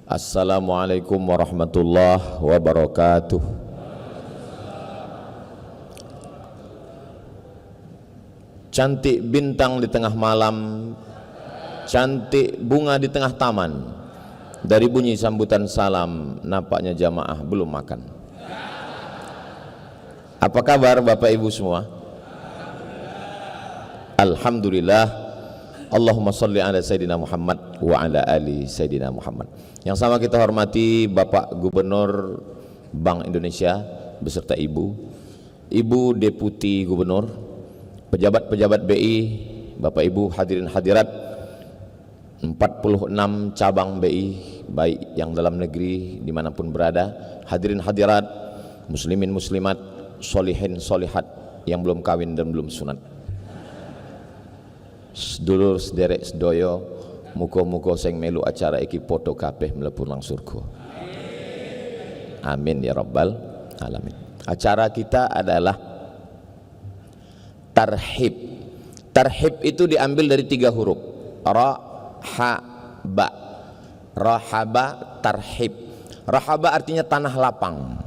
Assalamualaikum warahmatullahi wabarakatuh. Cantik bintang di tengah malam, cantik bunga di tengah taman. Dari bunyi sambutan salam, nampaknya jamaah belum makan. Apa kabar Bapak Ibu semua? Alhamdulillah. Allahumma salli ala Sayyidina Muhammad wa ala ali Sayyidina Muhammad. Yang sama kita hormati Bapak Gubernur Bank Indonesia beserta Ibu Deputi Gubernur, pejabat-pejabat BI, Bapak Ibu hadirin hadirat 46 cabang BI baik yang dalam negeri dimanapun berada, hadirin hadirat, muslimin muslimat, solihin solihat yang belum kawin dan belum sunat, sedulur sederek sedoyo, muka-muka sing melu acara iki foto kabeh mlebu nang surga. Amin ya rabbal alamin. Acara kita adalah tarhib. Tarhib itu diambil dari 3 huruf. Ra, ha, ba. Rahaba, tarhib. Rahaba artinya tanah lapang.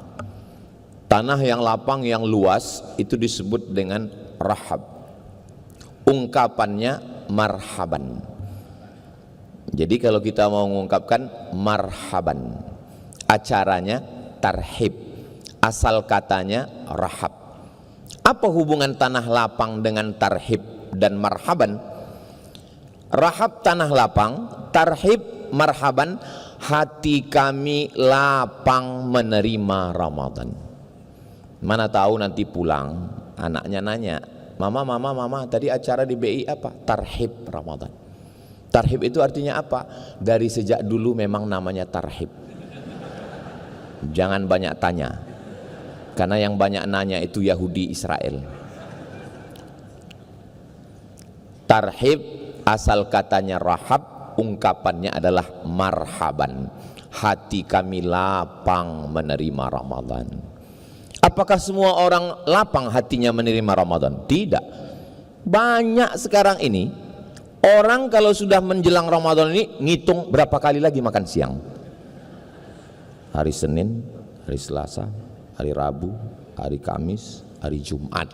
Tanah yang lapang, yang luas itu disebut dengan rahab. Ungkapannya marhaban. Jadi kalau kita mau mengungkapkan marhaban, acaranya tarhib, asal katanya rahab. Apa hubungan tanah lapang dengan tarhib dan marhaban? Rahab tanah lapang, tarhib marhaban, hati kami lapang menerima Ramadan. Mana tahu nanti pulang anaknya nanya, Mama, tadi acara di BI apa? Tarhib Ramadan. Tarhib itu artinya apa? Dari sejak dulu memang namanya tarhib. Jangan banyak tanya, karena yang banyak nanya itu Yahudi Israel. Tarhib asal katanya rahab, ungkapannya adalah marhaban. Hati kami lapang menerima Ramadan. Apakah semua orang lapang hatinya menerima Ramadan? Tidak. Banyak sekarang ini orang kalau sudah menjelang Ramadan ini ngitung berapa kali lagi makan siang. Hari Senin, hari Selasa, hari Rabu, hari Kamis, hari Jumat.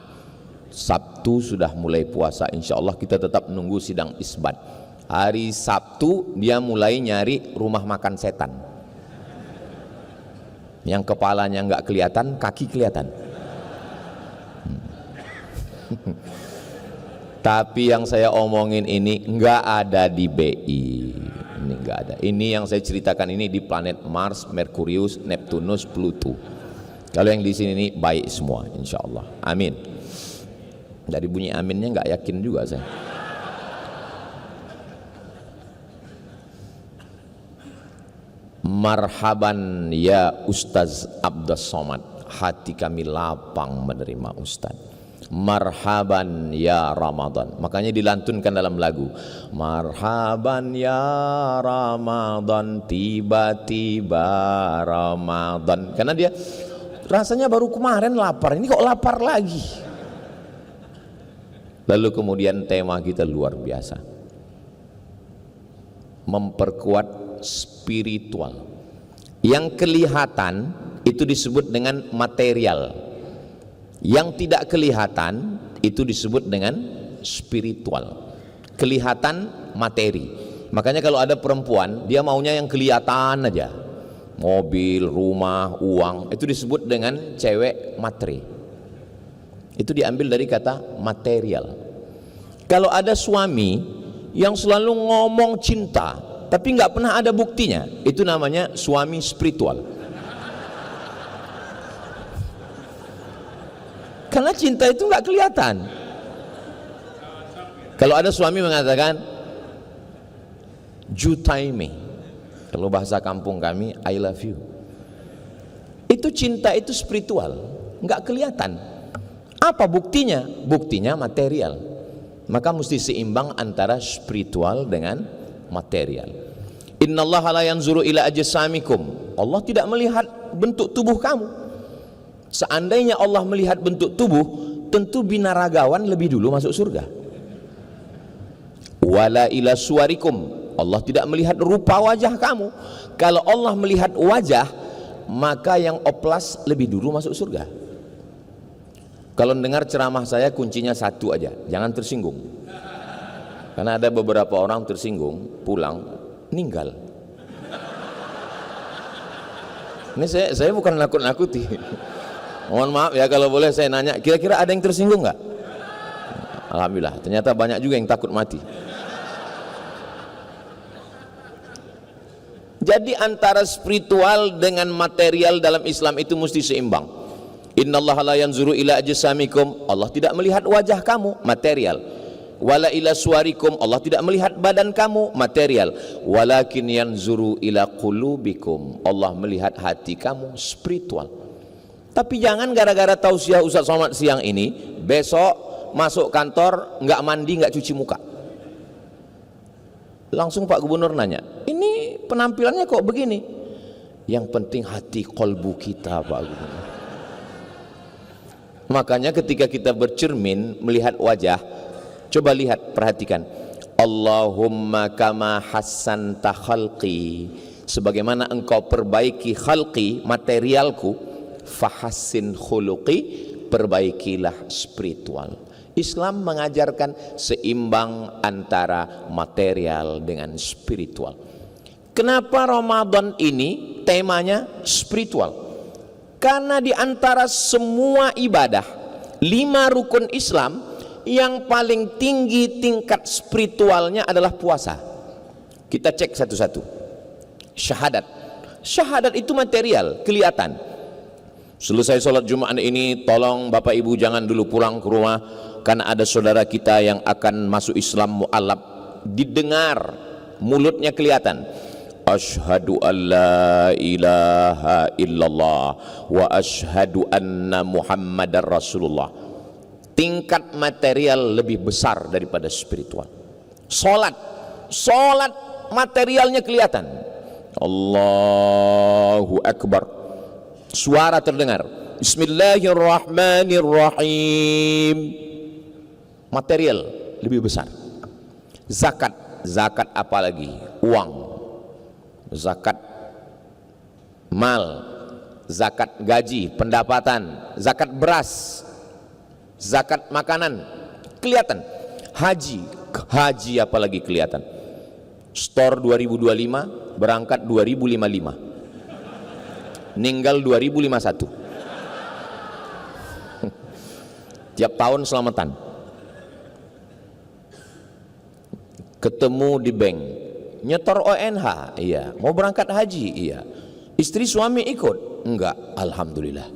Sabtu sudah mulai puasa, insya Allah kita tetap menunggu sidang isbat. Hari Sabtu dia mulai nyari rumah makan setan, yang kepalanya nggak kelihatan, kaki kelihatan. Tapi yang saya omongin ini nggak ada di BI, ini nggak ada. Ini yang saya ceritakan ini di planet Mars, Merkurius, Neptunus, Pluto. Kalau yang di sini ini baik semua, insya Allah. Amin. Dari bunyi aminnya nggak yakin juga saya. Marhaban ya Ustaz Abdus Somad, hati kami lapang menerima Ustaz. Marhaban ya Ramadan, makanya dilantunkan dalam lagu. Marhaban ya Ramadan, tiba-tiba Ramadan. Karena dia rasanya baru kemarin lapar, ini kok lapar lagi. Lalu kemudian tema kita luar biasa, memperkuat spiritual. Yang kelihatan itu disebut dengan material, yang tidak kelihatan itu disebut dengan spiritual. Kelihatan materi. Makanya kalau ada perempuan dia maunya yang kelihatan aja, mobil, rumah, uang, itu disebut dengan cewek materi. Itu diambil dari kata material. Kalau ada suami yang selalu ngomong cinta tapi nggak pernah ada buktinya, itu namanya suami spiritual. Karena cinta itu nggak kelihatan. Kalau ada suami mengatakan jutaime, kalau bahasa kampung kami I love you, itu cinta, itu spiritual, nggak kelihatan. Apa buktinya? Buktinya material. Maka mesti seimbang antara spiritual dengan material. Innallaha la yanzuru ila ajsamikum. Allah tidak melihat bentuk tubuh kamu. Seandainya Allah melihat bentuk tubuh, tentu binaragawan lebih dulu masuk surga. Wala ila suwarikum. Allah tidak melihat rupa wajah kamu. Kalau Allah melihat wajah, maka yang oplas lebih dulu masuk surga. Kalau dengar ceramah saya kuncinya satu aja, jangan tersinggung. Karena ada beberapa orang tersinggung, pulang, meninggal. Ini saya bukan nakut-nakuti. Mohon maaf ya kalau boleh saya nanya, kira-kira ada yang tersinggung nggak? Alhamdulillah, ternyata banyak juga yang takut mati. Jadi antara spiritual dengan material dalam Islam itu mesti seimbang. Innallaha la yanzuru ila ajsamikum, Allah tidak melihat wajah kamu, material. Wala ila suwarikum, Allah tidak melihat badan kamu, material. Walakin yanzuru ila qulubikum, Allah melihat hati kamu, spiritual. Tapi jangan gara-gara tausiah Ustaz Somad siang ini, besok masuk kantor nggak mandi, nggak cuci muka. Langsung Pak Gubernur nanya, ini penampilannya kok begini? Yang penting hati kolbu kita, Pak Gubernur. Makanya ketika kita bercermin melihat wajah, coba lihat, perhatikan. Allahumma kama hassanta khalqi, sebagaimana engkau perbaiki khalqi, materialku, fahassin khuluqi, perbaikilah spiritual. Islam mengajarkan seimbang antara material dengan spiritual. Kenapa Ramadan ini temanya spiritual? Karena di antara semua ibadah 5 rukun Islam, yang paling tinggi tingkat spiritualnya adalah puasa. Kita cek satu-satu. Syahadat itu material, kelihatan. Selesai sholat Jumat ini, tolong Bapak Ibu jangan dulu pulang ke rumah, karena ada saudara kita yang akan masuk Islam mu'alab. Didengar, mulutnya kelihatan. Asyhadu an la ilaha illallah wa asyhadu anna Muhammadar Rasulullah. Tingkat material lebih besar daripada spiritual. Sholat materialnya kelihatan. Allahu Akbar, suara terdengar. Bismillahirrahmanirrahim, material lebih besar. Zakat apalagi, uang, zakat mal, zakat gaji, pendapatan, zakat beras, zakat makanan, kelihatan. Haji apalagi kelihatan. Store 2025, berangkat 2055, meninggal 2051. Tiap tahun selamatan. Ketemu di bank, nyetor ONH, iya. Mau berangkat haji, iya. Istri suami ikut? Enggak, alhamdulillah.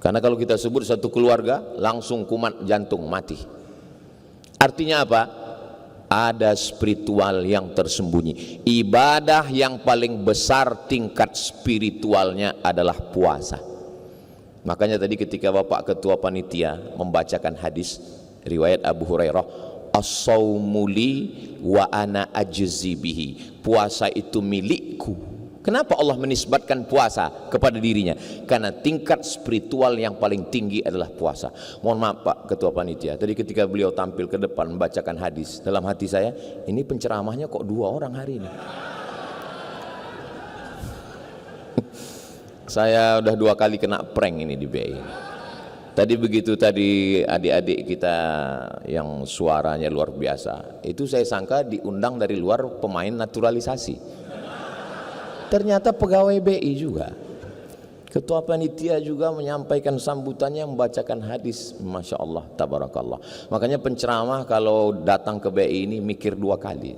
Karena kalau kita sebut satu keluarga, langsung kumat jantung, mati. Artinya apa? Ada spiritual yang tersembunyi. Ibadah yang paling besar tingkat spiritualnya adalah puasa. Makanya tadi ketika Bapak Ketua Panitia membacakan hadis riwayat Abu Hurairah, as-saumu li wa ana ajzi bihi, puasa itu milikku. Kenapa Allah menisbatkan puasa kepada dirinya? Karena tingkat spiritual yang paling tinggi adalah puasa. Mohon maaf Pak Ketua Panitia, tadi ketika beliau tampil ke depan membacakan hadis, dalam hati saya, ini penceramahnya kok 2 orang hari ini. Saya udah 2 kali kena prank ini di BI. Tadi begitu adik-adik kita yang suaranya luar biasa, itu saya sangka diundang dari luar pemain naturalisasi. Ternyata pegawai BI juga. Ketua Panitia juga menyampaikan sambutannya, membacakan hadis. Masya Allah, tabarakallah. Makanya penceramah kalau datang ke BI ini mikir 2 kali.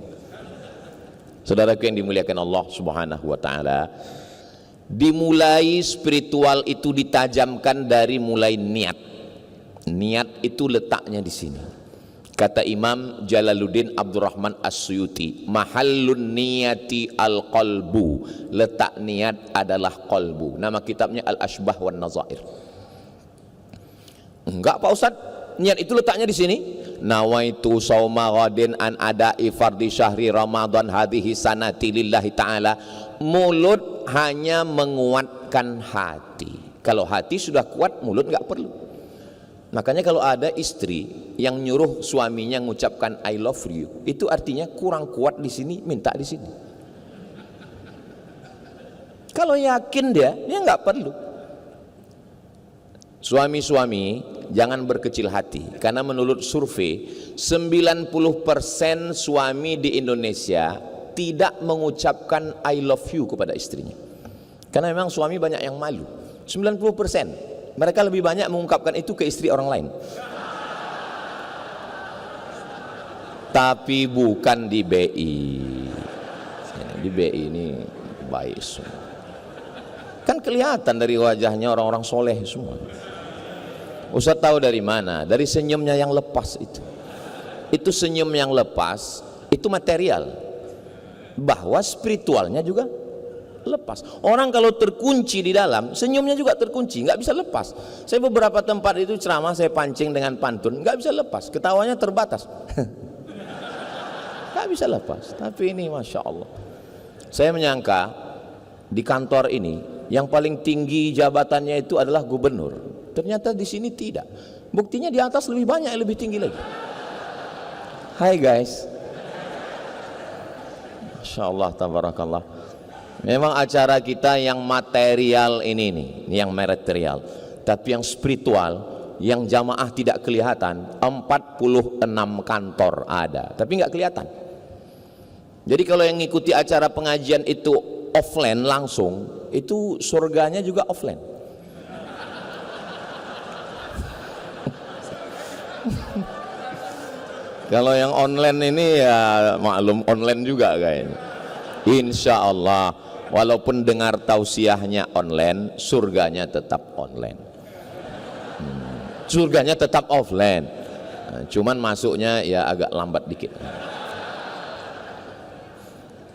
Saudaraku yang dimuliakan Allah Subhanahu wa ta'ala, dimulai spiritual itu ditajamkan dari mulai niat. Niat itu letaknya di sini. Kata Imam Jalaluddin Abdurrahman As-Suyuti, mahallun niyati al-qalbu, letak niat adalah qalbu. Nama kitabnya Al-Ashbah wan Nazair. Enggak Pak Ustaz, niat itu letaknya di sini. Nawaitu sauma ghadin an ada'i fardhi syahri Ramadan hadhihi sanati lillahi ta'ala. Mulut hanya menguatkan hati. Kalau hati sudah kuat, mulut enggak perlu. Makanya kalau ada istri yang nyuruh suaminya mengucapkan I love you, itu artinya kurang kuat di sini, minta di sini. Kalau yakin dia nggak perlu. Suami-suami jangan berkecil hati, karena menurut survei 90% suami di Indonesia tidak mengucapkan I love you kepada istrinya. Karena memang suami banyak yang malu. 90% mereka lebih banyak mengungkapkan itu ke istri orang lain. Tapi bukan di BI. Di BI ini baik semua. Kan kelihatan dari wajahnya orang-orang soleh semua. Ustaz tahu dari mana? Dari senyumnya yang lepas itu. Itu senyum yang lepas, itu material. Bahwa spiritualnya juga lepas. Orang kalau terkunci di dalam, senyumnya juga terkunci, nggak bisa lepas. Saya beberapa tempat itu ceramah, saya pancing dengan pantun, nggak bisa lepas. Ketawanya terbatas. Nggak bisa lepas. Tapi ini Masya Allah. Saya menyangka di kantor ini yang paling tinggi jabatannya itu adalah gubernur. Ternyata di sini tidak. Buktinya di atas lebih banyak yang lebih tinggi lagi. Hai guys. Masya Allah, tabarakallah. Memang acara kita yang material ini nih, yang material. Tapi yang spiritual, yang jamaah tidak kelihatan, 46 kantor ada, tapi nggak kelihatan. Jadi kalau yang ngikuti acara pengajian itu offline langsung, itu surganya juga offline. Kalau yang online ini ya maklum online juga kayaknya. Insya Allah walaupun dengar tausiahnya online, surganya tetap online. Surganya tetap offline. Cuman masuknya ya agak lambat dikit.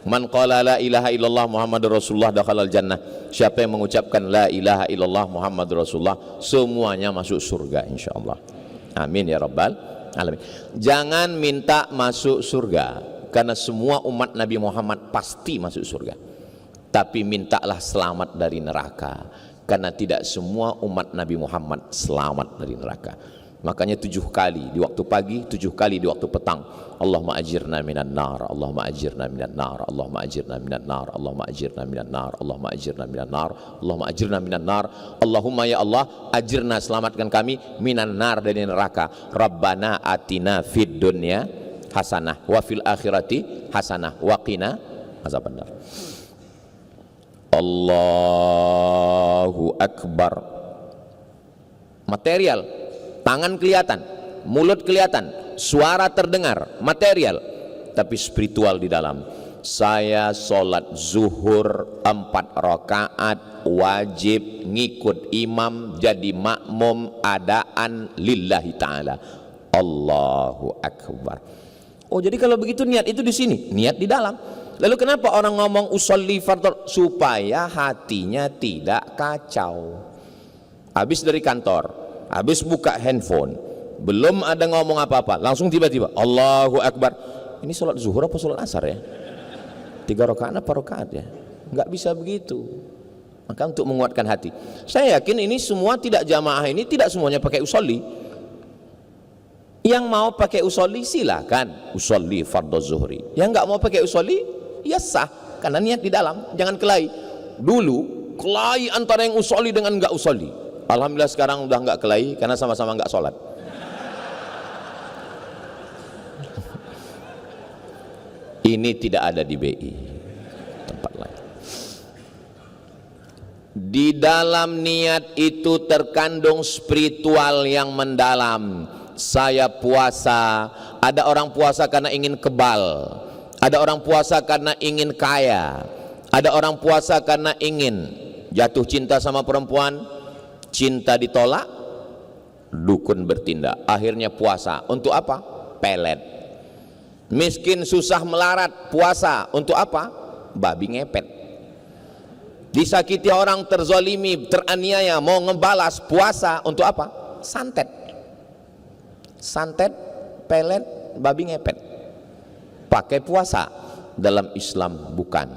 Man qala la ilaha illallah Muhammadur Rasulullah dakhalal jannah. Siapa yang mengucapkan la ilaha illallah Muhammadur Rasulullah, semuanya masuk surga insyaallah. Amin ya rabbal alamin. Jangan minta masuk surga, karena semua umat Nabi Muhammad pasti masuk surga. Tapi mintalah selamat dari neraka, karena tidak semua umat Nabi Muhammad selamat dari neraka. Makanya 7 kali di waktu pagi, 7 kali di waktu petang, Allahumma ajirna minan nar, Allahumma ajirna minan nar, Allahumma ajirna minan nar, Allahumma ajirna minan nar, Allahumma ajirna minan nar, Allahumma ajirna minan nar, Allahumma ya Allah ajirna, selamatkan kami minan nar, dari neraka. Rabbana atina fid dunya hasanah wa fil akhirati hasanah wa qina azabannar. Allahu akbar. Material, tangan kelihatan, mulut kelihatan, suara terdengar, material, tapi spiritual di dalam. Saya sholat zuhur 4 rakaat wajib ngikut imam, jadi makmum adaan lillahi ta'ala. Allahu akbar. Oh, jadi kalau begitu niat itu di sini, niat di dalam. Lalu kenapa orang ngomong usolli fardhu? Supaya hatinya tidak kacau. Habis dari kantor, habis buka handphone, belum ada ngomong apa-apa, langsung tiba-tiba Allahu akbar. Ini sholat zuhur apa sholat asar ya? 3 rakaat apa rakaat ya? Nggak bisa begitu. Maka untuk menguatkan hati, saya yakin ini semua tidak jamaah ini tidak semuanya pakai usolli. Yang mau pakai usolli silakan, usolli fardhu zuhri. Yang nggak mau pakai usolli ya sah, karena niat di dalam. Jangan kelahi. Dulu kelahi antara yang usolli dengan nggak usolli. Alhamdulillah sekarang udah nggak kelahi, karena sama-sama nggak sholat. Ini tidak ada di BI, tempat lain. Di dalam niat itu terkandung spiritual yang mendalam. Saya puasa, ada orang puasa karena ingin kebal, ada orang puasa karena ingin kaya, ada orang puasa karena ingin jatuh cinta sama perempuan, cinta ditolak, dukun bertindak, akhirnya puasa. Untuk apa? Pelet. Miskin susah melarat, puasa. Untuk apa? Babi ngepet. Disakiti orang, terzolimi, teraniaya, mau ngebalas, puasa. Untuk apa? Santet. Santet, pelet, babi ngepet. Pakai puasa. Dalam Islam bukan.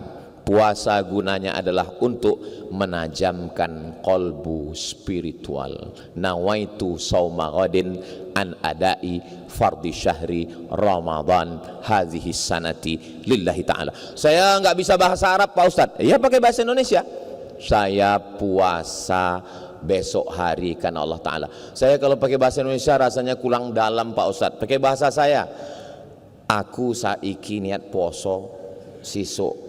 Puasa gunanya adalah untuk menajamkan kolbu spiritual. Nawaitu sauma ghadin an adai fardhi syahri Ramadan hadhihi sanati lillahi ta'ala. Saya nggak bisa bahasa Arab Pak Ustadz. Ya pakai bahasa Indonesia. Saya puasa besok hari karena Allah Ta'ala. Saya kalau pakai bahasa Indonesia rasanya kurang dalam Pak Ustadz. Pakai bahasa saya, aku saiki niat poso sisuk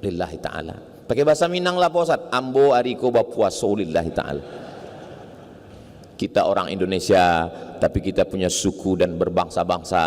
lillahi ta'ala. Pakai bahasa Minang lah Pak Ustadz, ambo ariko bapuaso lillahi ta'ala. Kita orang Indonesia, tapi kita punya suku dan berbangsa-bangsa,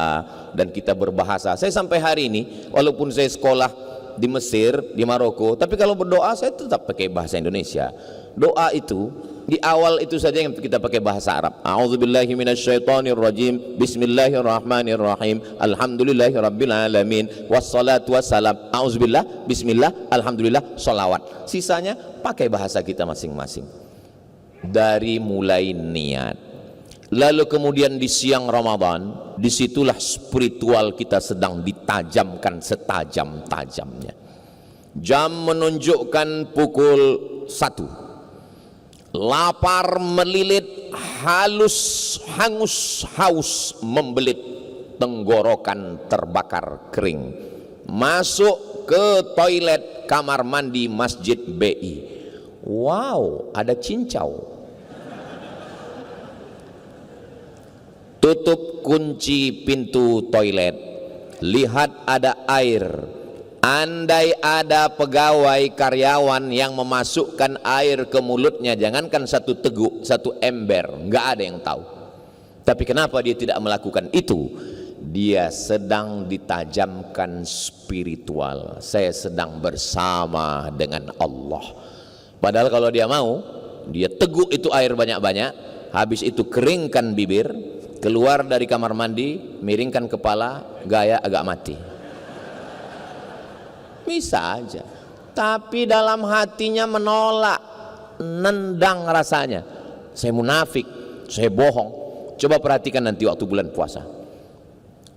dan kita berbahasa. Saya sampai hari ini, walaupun saya sekolah di Mesir, di Maroko, tapi kalau berdoa saya tetap pakai bahasa Indonesia. Doa itu di awal itu saja yang kita pakai bahasa Arab. A'udzubillahi minasyaitonirrajim. Bismillahirrahmanirrahim. Alhamdulillahirabbil alamin. Wassalatu wassalam. A'udzubillah, bismillah, alhamdulillah, sholawat. Sisanya pakai bahasa kita masing-masing. Dari mulai niat. Lalu kemudian di siang Ramadan, disitulah spiritual kita sedang ditajamkan setajam-tajamnya. Jam menunjukkan pukul 1. Lapar melilit, halus, hangus, haus membelit, tenggorokan terbakar kering. Masuk ke toilet kamar mandi Masjid BI. Wow, ada cincau. Tutup kunci pintu toilet. Lihat ada air. Andai ada pegawai karyawan yang memasukkan air ke mulutnya, jangankan satu teguk, satu ember, nggak ada yang tahu. Tapi kenapa dia tidak melakukan itu? Dia sedang ditajamkan spiritual. Saya sedang bersama dengan Allah. Padahal kalau dia mau, dia teguk itu air banyak-banyak, habis itu keringkan bibir, keluar dari kamar mandi, miringkan kepala, gaya agak mati. Bisa aja, tapi dalam hatinya menolak, nendang rasanya. Saya munafik, saya bohong. Coba perhatikan nanti waktu bulan puasa.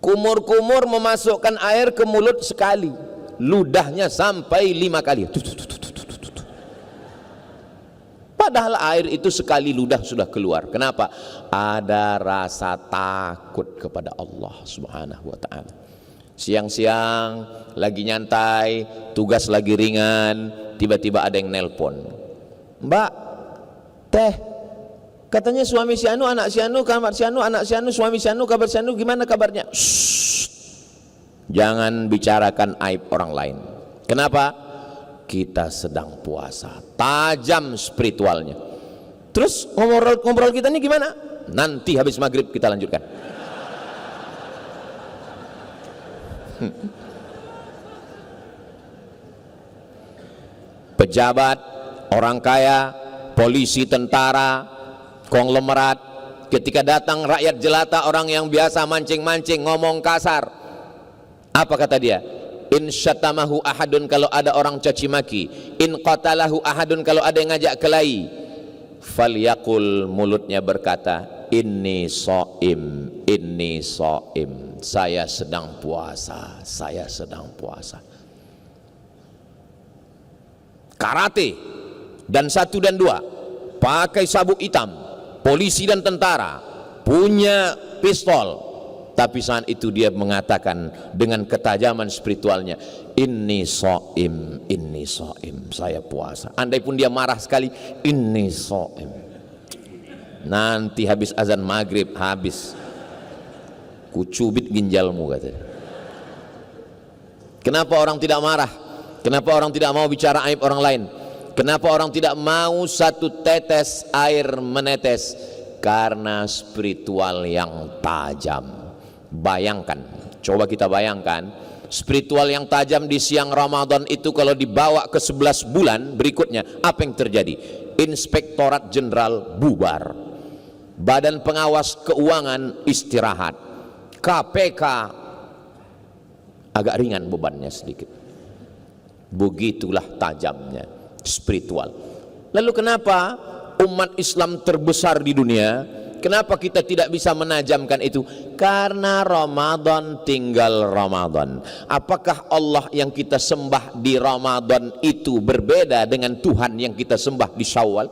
Kumur-kumur memasukkan air ke mulut sekali, ludahnya sampai 5 kali. Padahal air itu sekali ludah sudah keluar. Kenapa? Ada rasa takut kepada Allah Subhanahu wa ta'ala. Siang-siang lagi nyantai, tugas lagi ringan, tiba-tiba ada yang nelpon. Mbak, teh, katanya suami si anu, anak si anu, kabar si anu, anak si anu, suami si anu, kabar si anu, gimana kabarnya? Shh. Jangan bicarakan aib orang lain. Kenapa? Kita sedang puasa, tajam spiritualnya. Terus ngobrol kita ini gimana? Nanti habis maghrib kita lanjutkan. Pejabat, orang kaya, polisi, tentara, konglomerat, ketika datang rakyat jelata, orang yang biasa mancing-mancing, ngomong kasar, apa kata dia? In syatamahu ahadun, kalau ada orang caci maki. In qatalahu ahadun, kalau ada yang ngajak kelahi. Falyaqul, mulutnya berkata, inni shaim, inni shaim. Saya sedang puasa, saya sedang puasa. Karate dan 1 dan 2, pakai sabuk hitam, polisi dan tentara, punya pistol, tapi saat itu dia mengatakan dengan ketajaman spiritualnya, inni shaim, saya puasa. Andai pun dia marah sekali, inni shaim. Nanti habis azan maghrib, habis kucubit ginjalmu, katanya. Kenapa orang tidak marah? Kenapa orang tidak mau bicara aib orang lain? Kenapa orang tidak mau satu tetes air menetes? Karena spiritual yang tajam. Bayangkan, coba kita bayangkan, spiritual yang tajam di siang Ramadan itu kalau dibawa ke 11 bulan berikutnya, apa yang terjadi? Inspektorat Jenderal bubar, Badan Pengawas Keuangan istirahat, KPK agak ringan bebannya sedikit. Begitulah tajamnya spiritual. Lalu kenapa umat Islam terbesar di dunia Kenapa kita tidak bisa menajamkan itu? Karena Ramadan tinggal Ramadan. Apakah Allah yang kita sembah di Ramadan itu berbeda dengan Tuhan yang kita sembah di Syawal?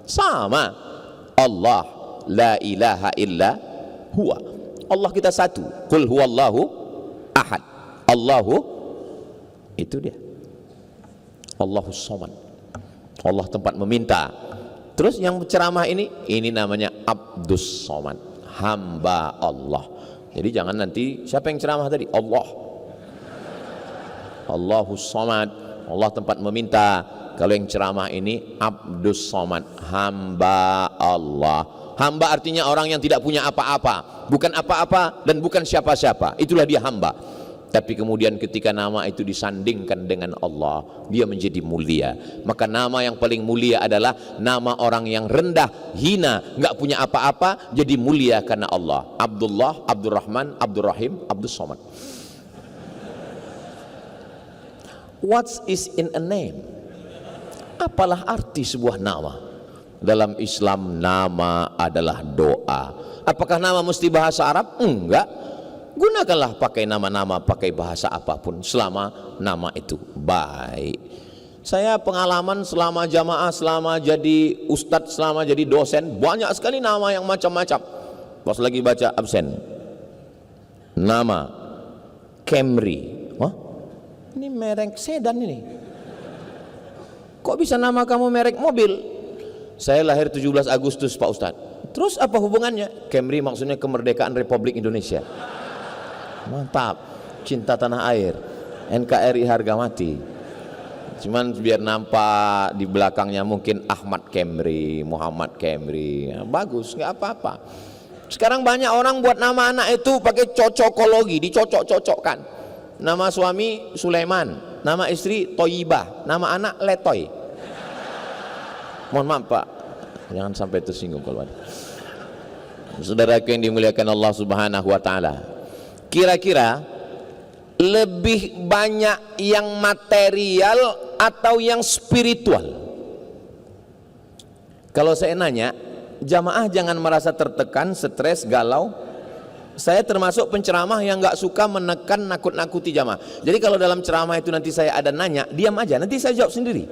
Sama. Allah la ilaha illa huwa. Allah kita satu. Qul huwallahu ahad. Allahu, itu dia. Allahus samad. Allah tempat meminta. Terus yang ceramah ini namanya Abdus Somad, hamba Allah. Jadi jangan nanti siapa yang ceramah tadi? Allah. Allahus Somad, Allah tempat meminta. Kalau yang ceramah ini Abdus Somad, hamba Allah. Hamba artinya orang yang tidak punya apa-apa, bukan apa-apa dan bukan siapa-siapa. Itulah dia hamba. Tapi kemudian ketika nama itu disandingkan dengan Allah, dia menjadi mulia. Maka nama yang paling mulia adalah nama orang yang rendah, hina, nggak punya apa-apa, jadi mulia karena Allah. Abdullah, Abdurrahman, Abdurrahim, Abdus Somad. What is in a name? Apalah arti sebuah nama? Dalam Islam nama adalah doa. Apakah nama mesti bahasa Arab? Enggak. Gunakanlah pakai nama-nama, pakai bahasa apapun selama nama itu baik. Saya pengalaman selama jamaah, selama jadi ustadz, selama jadi dosen, banyak sekali nama yang macam-macam. Pas lagi baca absen, nama Camry. Wah, ini merek sedan ini. Kok bisa nama kamu merek mobil? Saya lahir 17 Agustus Pak Ustadz. Terus apa hubungannya? Camry maksudnya kemerdekaan Republik Indonesia. Mantap, cinta tanah air, NKRI harga mati. Cuman biar nampak di belakangnya mungkin Ahmad Camry, Muhammad Camry, ya, bagus, nggak apa-apa. Sekarang banyak orang buat nama anak itu pakai cocokologi, dicocok-cocokkan. Nama suami Sulaiman, nama istri Toyibah, nama anak Letoy. Mohon maaf Pak, jangan sampai tersinggung kalau ada. Saudaraku yang dimuliakan Allah Subhanahu wa Ta'ala, kira-kira lebih banyak yang material atau yang spiritual? Kalau saya nanya, jamaah jangan merasa tertekan, stres, galau. Saya termasuk penceramah yang gak suka menekan, nakut-nakuti jamaah. Jadi kalau dalam ceramah itu nanti saya ada nanya, diam aja, nanti saya jawab sendiri.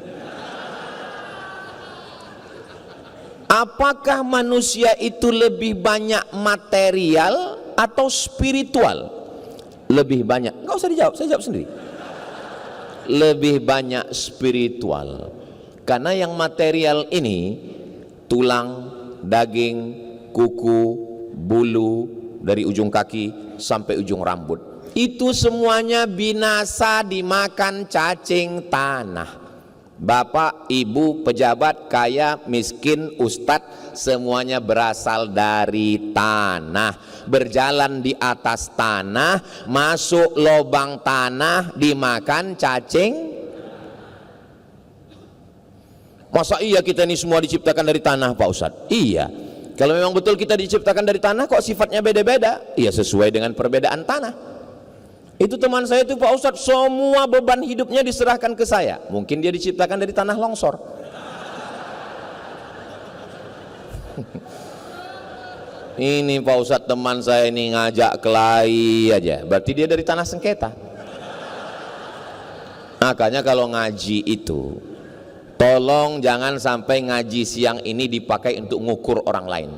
Apakah manusia itu lebih banyak material atau spiritual? Lebih banyak, nggak usah dijawab, saya jawab sendiri. Lebih banyak spiritual. Karena yang material ini, tulang, daging, kuku, bulu, dari ujung kaki sampai ujung rambut, itu semuanya binasa dimakan cacing tanah. Bapak, ibu, pejabat, kaya, miskin, ustadz, semuanya berasal dari tanah. Berjalan di atas tanah, masuk lubang tanah, dimakan cacing. Masa iya kita ini semua diciptakan dari tanah Pak Ustadz? Iya. Kalau memang betul kita diciptakan dari tanah, kok sifatnya beda-beda? Iya, sesuai dengan perbedaan tanah. Itu teman saya itu Pak Ustadz, semua beban hidupnya diserahkan ke saya. Mungkin dia diciptakan dari tanah longsor. Ini Pak Ustadz teman saya ini ngajak kelahi aja, berarti dia dari tanah sengketa. Makanya kalau ngaji itu, tolong jangan sampai ngaji siang ini dipakai untuk ngukur orang lain.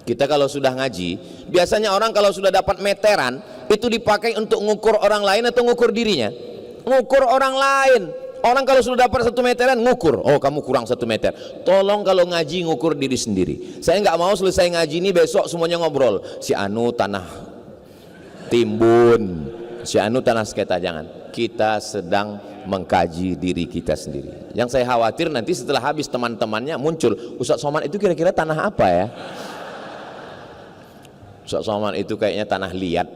Kita kalau sudah ngaji, biasanya orang kalau sudah dapat meteran, itu dipakai untuk ngukur orang lain atau ngukur dirinya? Ngukur orang lain. Orang kalau sudah dapat 1 meteran, ngukur, oh kamu kurang 1 meter. Tolong kalau ngaji ngukur diri sendiri. Saya nggak mau selesai ngaji ini besok semuanya ngobrol, si Anu tanah timbun, si Anu tanah sengketa. Jangan. Kita sedang mengkaji diri kita sendiri. Yang saya khawatir nanti setelah habis teman-temannya muncul, Ustadz Somad itu kira-kira tanah apa ya? Ustadz Somad itu kayaknya tanah liat.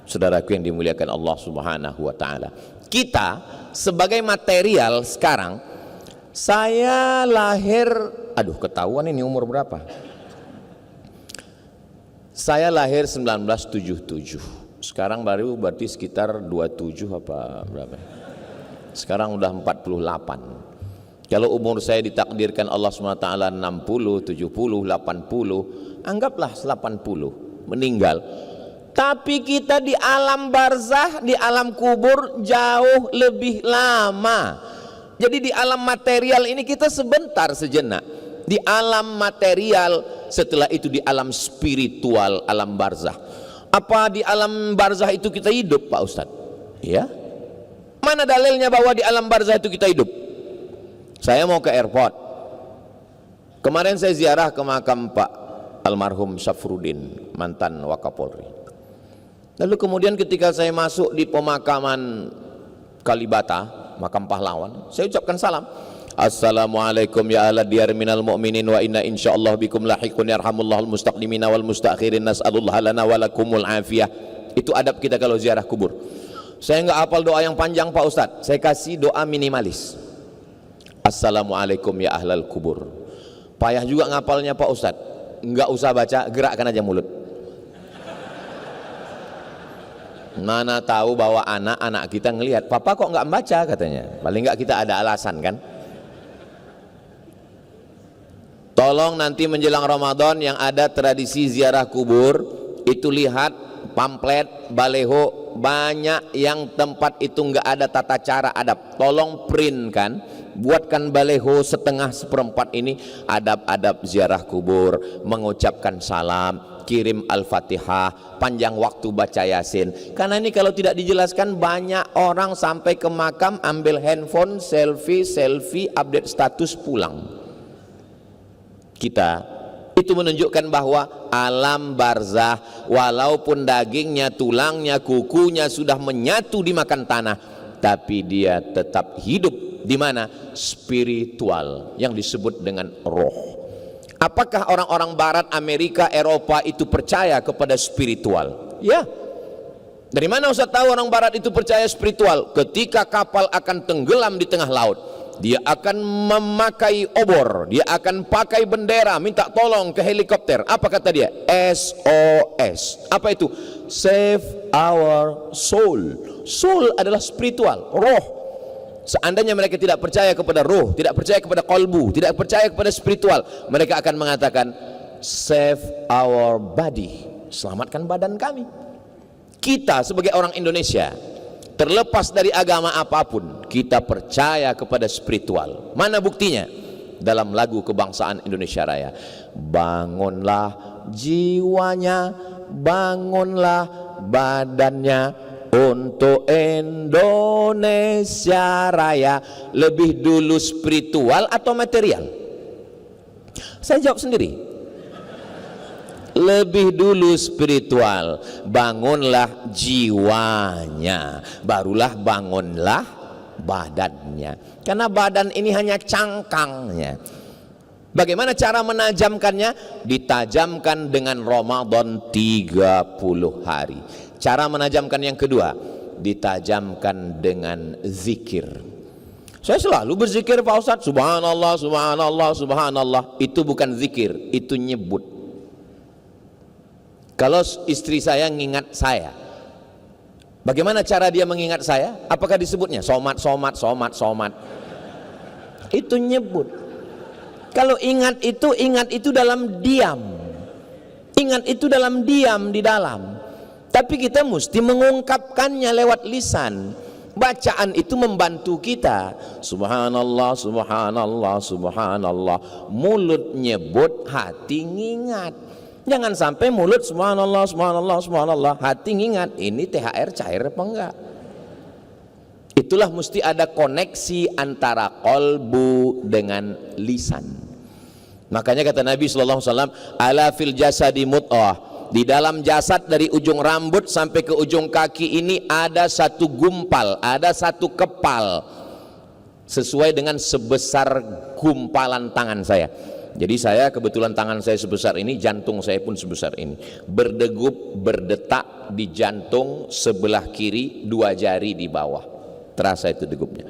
Saudaraku yang dimuliakan Allah Subhanahu wa Ta'ala, kita sebagai material sekarang, saya lahir, aduh ketahuan ini umur berapa? Saya lahir 1977. Sekarang baru berarti sekitar 27 apa berapa? Sekarang udah 48. Kalau umur saya ditakdirkan Allah SWT 60, 70, 80, anggaplah 80 meninggal. Tapi kita di alam barzah, di alam kubur jauh lebih lama. Jadi di alam material ini kita sebentar sejenak. Di alam material, setelah itu di alam spiritual, alam barzah. Apa di alam barzah itu kita hidup, Pak Ustadz? Ya. Mana dalilnya bahwa di alam barzah itu kita hidup? Saya mau ke airport. Kemarin saya ziarah ke makam Pak almarhum Syafruddin, mantan Wakapolri. Lalu kemudian ketika saya masuk di pemakaman Kalibata, makam pahlawan, saya ucapkan salam. Assalamualaikum ya ahla diyar minal mu'minin wa inna insyaallah bikum lahiqun yarhamullahul mustaqdimina wal mustakhirin nas'alullah lana walakumul afiyah. Itu adab kita kalau ziarah kubur. Saya enggak hafal doa yang panjang Pak Ustadz, saya kasih doa minimalis. Assalamualaikum ya ahlal kubur. Payah juga ngapalnya Pak Ustadz, enggak usah baca, gerakkan aja mulut. Mana tahu bahwa anak-anak kita ngelihat, papa kok enggak membaca katanya. Paling enggak kita ada alasan kan. Tolong nanti menjelang Ramadan yang ada tradisi ziarah kubur, itu lihat pamflet, baleho, banyak yang tempat itu enggak ada tata cara adab. Tolong print kan, buatkan baleho setengah seperempat ini adab-adab ziarah kubur, mengucapkan salam, kirim Al-Fatihah, panjang waktu baca Yasin. Karena ini kalau tidak dijelaskan banyak orang sampai ke makam ambil handphone, selfie, update status, pulang. Kita itu menunjukkan bahwa alam barzah walaupun dagingnya, tulangnya, kukunya sudah menyatu dimakan tanah, tapi dia tetap hidup di mana? Spiritual, yang disebut dengan roh. Apakah orang-orang barat, Amerika, Eropa itu percaya kepada spiritual? Ya. Dari mana Ustaz tahu orang barat itu percaya spiritual? Ketika kapal akan tenggelam di tengah laut, dia akan memakai obor, dia akan pakai bendera, minta tolong ke helikopter. Apa kata dia? SOS. Apa itu? Save our soul. Soul adalah spiritual, roh. Seandainya mereka tidak percaya kepada roh, tidak percaya kepada kolbu, tidak percaya kepada spiritual, mereka akan mengatakan save our body, selamatkan badan kami. Kita sebagai orang Indonesia, terlepas dari agama apapun, kita percaya kepada spiritual. Mana buktinya? Dalam lagu kebangsaan Indonesia Raya, bangunlah jiwanya, bangunlah badannya untuk Indonesia Raya. Lebih dulu spiritual atau material? Saya jawab sendiri. Lebih dulu spiritual. Bangunlah jiwanya, barulah bangunlah badannya. Karena badan ini hanya cangkangnya. Bagaimana cara menajamkannya? Ditajamkan dengan Ramadan 30 hari. Cara menajamkan yang kedua, ditajamkan dengan zikir. Saya selalu berzikir Pak Ustadz, subhanallah, subhanallah, subhanallah. Itu bukan zikir, itu nyebut. Kalau istri saya ngingat saya, bagaimana cara dia mengingat saya? Apakah disebutnya somat, somat, somat, somat? Itu nyebut. Kalau ingat itu dalam diam. Ingat itu dalam diam di dalam. Tapi kita mesti mengungkapkannya lewat lisan. Bacaan itu membantu kita. Subhanallah, subhanallah, subhanallah. Mulut nyebut, hati ngingat. Jangan sampai mulut subhanallah, subhanallah, subhanallah, hati ngingat. Ini THR cair apa enggak? Itulah mesti ada koneksi antara kolbu dengan lisan. Makanya kata Nabi SAW, ala fil jasadi mud'ah, di dalam jasad dari ujung rambut sampai ke ujung kaki ini ada satu gumpal, ada satu kepal, sesuai dengan sebesar gumpalan tangan saya. Jadi saya kebetulan tangan saya sebesar ini, jantung saya pun sebesar ini. Berdegup, berdetak di jantung sebelah kiri, 2 jari di bawah. Terasa itu degupnya.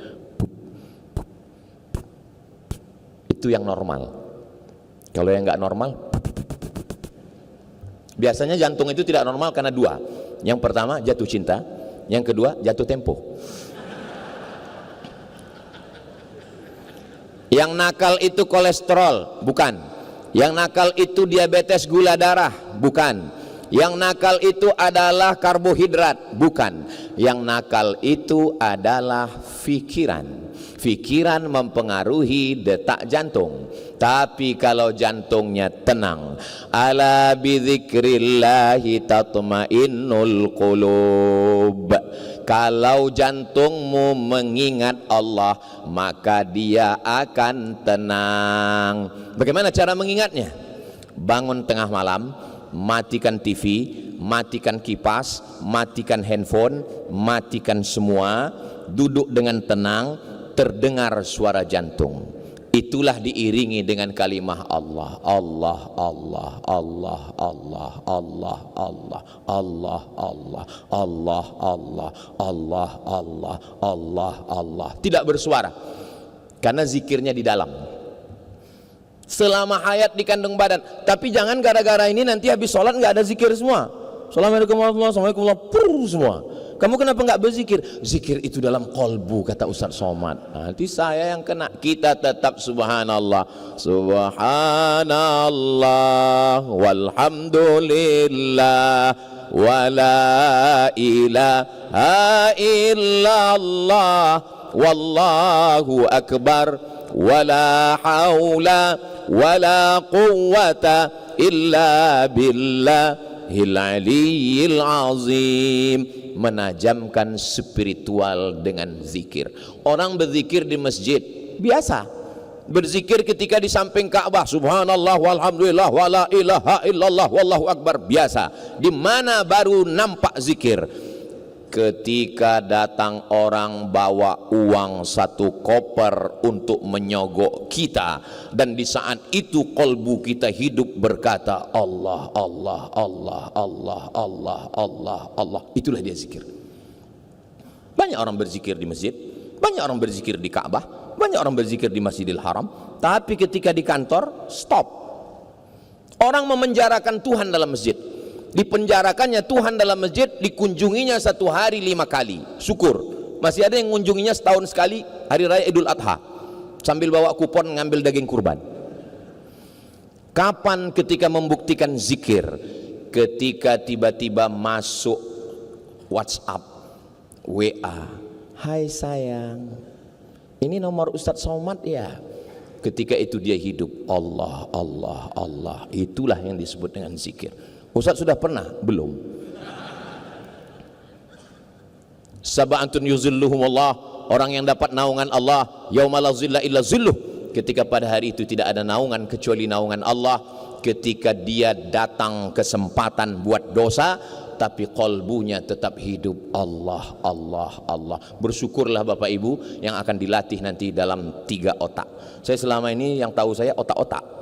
Itu yang normal. Kalau yang nggak normal, biasanya jantung itu tidak normal karena 2. Yang pertama jatuh cinta, yang kedua jatuh tempo. Yang nakal itu kolesterol, bukan. Yang nakal itu diabetes gula darah, bukan. Yang nakal itu adalah karbohidrat, bukan. Yang nakal itu adalah pikiran. Pikiran mempengaruhi detak jantung. Tapi kalau jantungnya tenang, ala bidzikrillahi tatmainnul qulub. Kalau jantungmu mengingat Allah, maka dia akan tenang. Bagaimana cara mengingatnya? Bangun tengah malam, matikan TV, matikan kipas, matikan handphone, matikan semua, duduk dengan tenang, terdengar suara jantung. Itulah diiringi dengan kalimah Allah, Allah, Allah, Allah, Allah, Allah, Allah, Allah, Allah, Allah, Allah, Allah, Allah, Allah, Allah. Tidak bersuara, karena zikirnya di dalam. Selama hayat di kandung badan. Tapi jangan gara-gara ini nanti habis sholat nggak ada zikir semua. Assalamualaikum warahmatullahi wabarakatuh semua. Kamu kenapa nggak berzikir? Zikir itu dalam kolbu, kata Ustaz Somad. Nanti saya yang kena. Kita tetap subhanallah, subhanallah, walhamdulillah, wala ilaha illallah, wallahu akbar, wala haula wala quwwata illa billahil aliyyil azim. Menajamkan spiritual dengan zikir. Orang berzikir di masjid biasa, berzikir ketika di samping Ka'bah, subhanallah walhamdulillah wala ilaha illallah wallahu akbar, biasa. Di mana baru nampak zikir? Ketika datang orang bawa uang 1 koper untuk menyogok kita, dan di saat itu kolbu kita hidup berkata Allah, Allah, Allah, Allah, Allah, Allah, Allah. Itulah dia zikir. Banyak orang berzikir di masjid, banyak orang berzikir di Ka'bah, banyak orang berzikir di Masjidil Haram, tapi ketika di kantor stop. Orang memenjarakan Tuhan dalam masjid. Dipenjarakannya Tuhan dalam masjid, dikunjunginya 1 hari 5 kali. Syukur, masih ada yang mengunjunginya setahun sekali, hari raya Idul Adha, sambil bawa kupon ngambil daging kurban. Kapan ketika membuktikan zikir? Ketika tiba-tiba masuk WhatsApp, WA, hai sayang, ini nomor Ustadz Somad ya. Ketika itu dia hidup, Allah, Allah, Allah. Itulah yang disebut dengan zikir. Ustaz sudah pernah? Belum. Sab'atun yuzilluhumullah, orang yang dapat naungan Allah, yauma la zilla illa zilluh. Ketika pada hari itu tidak ada naungan kecuali naungan Allah. Ketika dia datang kesempatan buat dosa, tapi kolbunya tetap hidup Allah, Allah, Allah. Bersyukurlah Bapak Ibu yang akan dilatih nanti dalam 3 otak. Saya selama ini yang tahu saya otak-otak.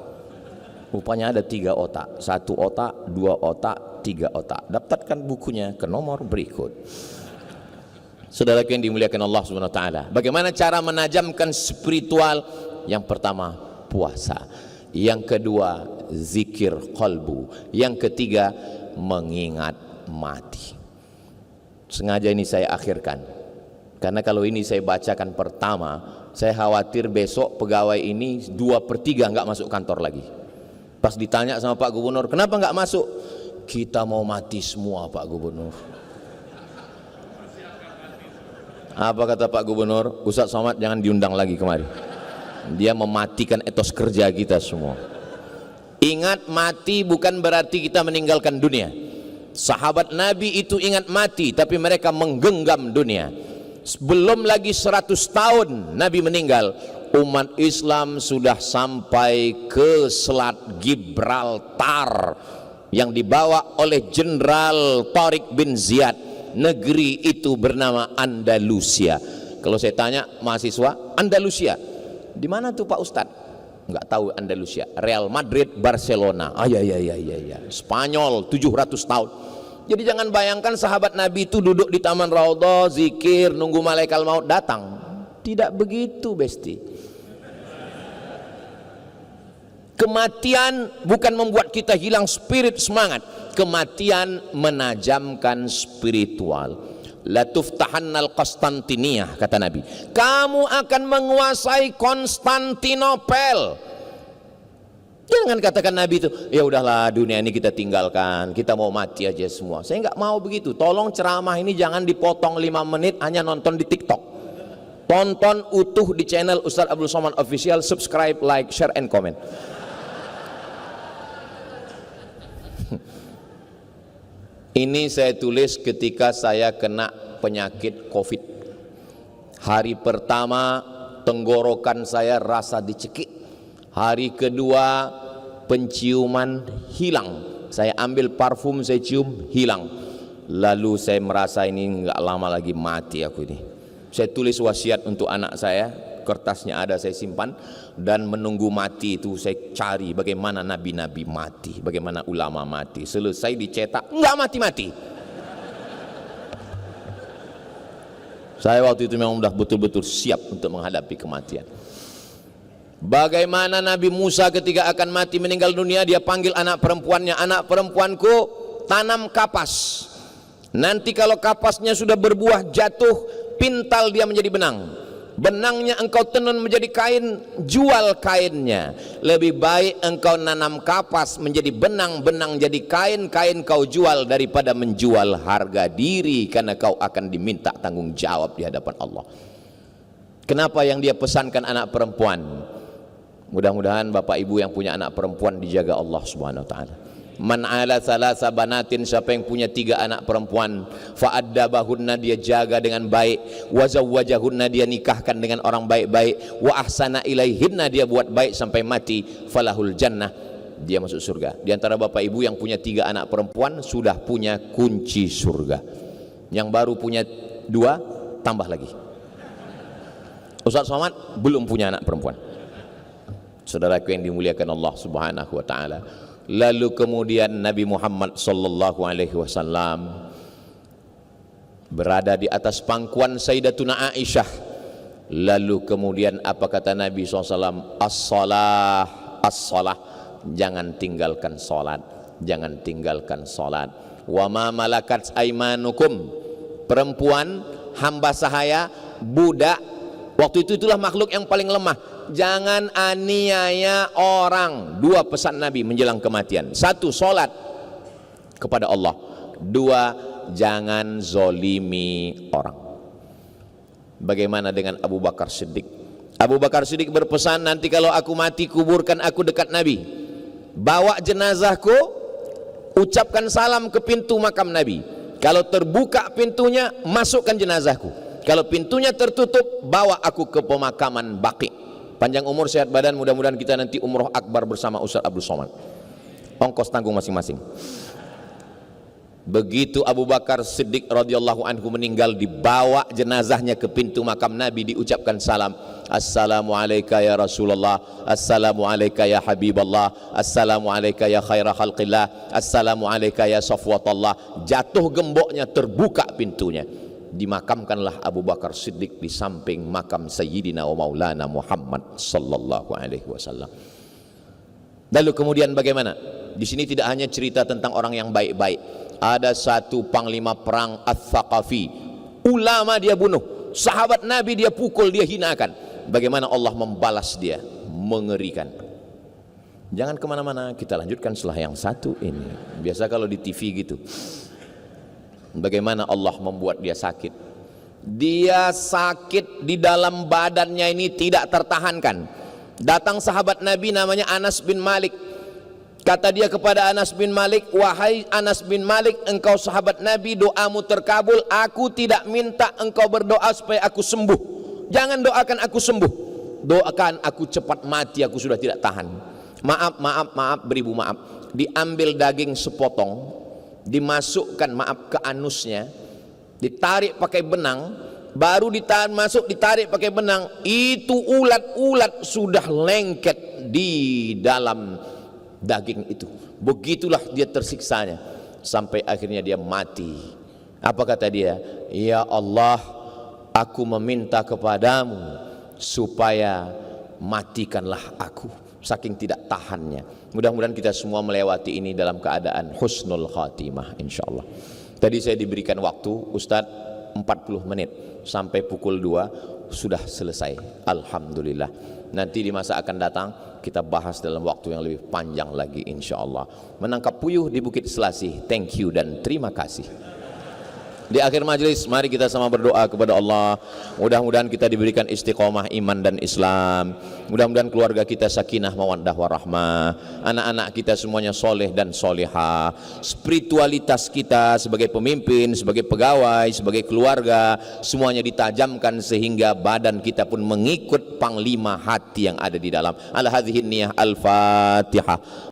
Rupanya ada 3 otak, 1 otak, 2 otak, 3 otak. Daftarkan bukunya ke nomor berikut. Saudaraku yang dimuliakan Allah Subhanahu wa taala. Bagaimana cara menajamkan spiritual? Yang pertama, puasa. Yang kedua, zikir qalbu. Yang ketiga, mengingat mati. Sengaja ini saya akhirkan, karena kalau ini saya bacakan pertama, saya khawatir besok pegawai ini 2/3 nggak masuk kantor lagi. Pas ditanya sama Pak Gubernur, kenapa nggak masuk? Kita mau mati semua Pak Gubernur. Apa kata Pak Gubernur? Ustadz Somad jangan diundang lagi kemari. Dia mematikan etos kerja kita semua. Ingat mati bukan berarti kita meninggalkan dunia. Sahabat Nabi itu ingat mati, tapi mereka menggenggam dunia. Belum lagi 100 tahun Nabi meninggal, umat Islam sudah sampai ke Selat Gibraltar yang dibawa oleh Jenderal Tariq bin Ziyad. Negeri itu bernama Andalusia. Kalau saya tanya mahasiswa, Andalusia di mana tuh Pak Ustadz? Nggak tahu Andalusia. Real Madrid, Barcelona. Ya. Spanyol 700 tahun. Jadi jangan bayangkan sahabat Nabi itu duduk di Taman Raudhah, zikir, nunggu malaikat maut datang. Tidak begitu, besti. Kematian bukan membuat kita hilang spirit, semangat. Kematian menajamkan spiritual. La tuftahannal Konstantiniyah, kata Nabi. Kamu akan menguasai Konstantinopel. Jangan katakan Nabi itu, ya udahlah dunia ini kita tinggalkan, kita mau mati aja semua. Saya nggak mau begitu. Tolong ceramah ini jangan dipotong 5 menit hanya nonton di TikTok. Tonton utuh di channel Ustaz Abdul Somad Official, subscribe, like, share, and comment. Ini saya tulis ketika saya kena penyakit COVID. Hari pertama tenggorokan saya rasa dicekik. Hari kedua penciuman hilang. Saya ambil parfum, saya cium, hilang. Lalu saya merasa ini nggak lama lagi mati aku ini. Saya tulis wasiat untuk anak saya, kertasnya ada saya simpan, dan menunggu mati itu saya cari bagaimana nabi-nabi mati, bagaimana ulama mati. Selesai dicetak, nggak mati-mati. Saya waktu itu memang sudah betul-betul siap untuk menghadapi kematian. Bagaimana Nabi Musa ketika akan mati meninggal dunia, dia panggil anak perempuannya, anak perempuanku tanam kapas. Nanti kalau kapasnya sudah berbuah jatuh, pintal dia menjadi benang. Benangnya engkau tenun menjadi kain, jual kainnya. Lebih baik engkau nanam kapas menjadi benang, benang jadi kain, kain kau jual daripada menjual harga diri, karena kau akan diminta tanggung jawab di hadapan Allah. Kenapa yang dia pesankan anak perempuan? Mudah-mudahan Bapak Ibu yang punya anak perempuan dijaga Allah Subhanahu wa taala. Man ala thalatha banatin, siapa yang punya 3 anak perempuan, fa'addabahunna, dia jaga dengan baik, wa zawwajahunna, dia nikahkan dengan orang baik-baik, wa ahsana ilaihinna, dia buat baik sampai mati, falahul jannah, dia masuk surga. Di antara Bapak Ibu yang punya 3 anak perempuan sudah punya kunci surga. Yang baru punya 2 tambah lagi. Ustaz Somad belum punya anak perempuan. Saudaraku yang dimuliakan Allah Subhanahu wa taala. Lalu kemudian Nabi Muhammad sallallahu alaihi wasallam berada di atas pangkuan Sayyidatuna Aisyah. Lalu kemudian apa kata Nabi SAW? As-salah, as-salah. Jangan tinggalkan salat, jangan tinggalkan salat. Wa ma malakat aimanukum, perempuan hamba sahaya, budak. Waktu itu itulah makhluk yang paling lemah. Jangan aniaya orang. 2 pesan Nabi menjelang kematian. 1, sholat kepada Allah. 2, jangan zolimi orang. Bagaimana dengan Abu Bakar Siddiq? Abu Bakar Siddiq berpesan, nanti kalau aku mati kuburkan aku dekat Nabi. Bawa jenazahku, ucapkan salam ke pintu makam Nabi. Kalau terbuka pintunya, masukkan jenazahku. Kalau pintunya tertutup, bawa aku ke pemakaman Baqi. Panjang umur, sehat badan, mudah-mudahan kita nanti umroh akbar bersama Ustaz Abdul Somad. Ongkos tanggung masing-masing. Begitu Abu Bakar Siddiq radhiyallahu anhu meninggal, dibawa jenazahnya ke pintu makam Nabi, diucapkan salam. Assalamu alayka ya Rasulullah, assalamu alayka ya Habiballah, assalamu alayka ya khaira khalqillah, assalamu alayka ya safwatallah. Jatuh gemboknya, terbuka pintunya. Dimakamkanlah Abu Bakar Siddiq di samping makam Sayyidina wa Maulana Muhammad sallallahu alaihi wasallam. Lalu kemudian bagaimana? Di sini tidak hanya cerita tentang orang yang baik-baik. Ada satu panglima perang Ats-Tsaqafi, ulama dia bunuh, sahabat Nabi dia pukul, dia hinakan. Bagaimana Allah membalas dia? Mengerikan. Jangan kemana-mana, kita lanjutkan setelah yang satu ini. Biasa kalau di TV gitu. Bagaimana Allah membuat dia sakit. Dia sakit di dalam badannya ini tidak tertahankan. Datang sahabat Nabi namanya Anas bin Malik. Kata dia kepada Anas bin Malik, wahai Anas bin Malik, engkau sahabat Nabi, doamu terkabul. Aku tidak minta engkau berdoa supaya aku sembuh. Jangan doakan aku sembuh, doakan aku cepat mati, aku sudah tidak tahan. Maaf, beribu maaf. Diambil daging sepotong, dimasukkan ke anusnya, ditarik pakai benang, baru ditarik pakai benang, itu ulat-ulat sudah lengket di dalam daging itu. Begitulah dia tersiksanya sampai akhirnya dia mati. Apa kata dia? Ya Allah, aku meminta kepadamu supaya matikanlah aku, saking tidak tahannya. Mudah-mudahan kita semua melewati ini dalam keadaan husnul khatimah insyaallah. Tadi saya diberikan waktu, Ustadz 40 menit sampai pukul 2 sudah selesai. Alhamdulillah. Nanti di masa akan datang kita bahas dalam waktu yang lebih panjang lagi insyaallah. Menangkap puyuh di Bukit Selasih. Thank you dan terima kasih. Di akhir majelis mari kita sama berdoa kepada Allah. Mudah-mudahan kita diberikan istiqomah iman dan Islam. Mudah-mudahan keluarga kita sakinah mawaddah warahmah. Anak-anak kita semuanya soleh dan solehah. Spiritualitas kita sebagai pemimpin, sebagai pegawai, sebagai keluarga, semuanya ditajamkan sehingga badan kita pun mengikut panglima hati yang ada di dalam. Al-hadhihi niyah al-Fatihah.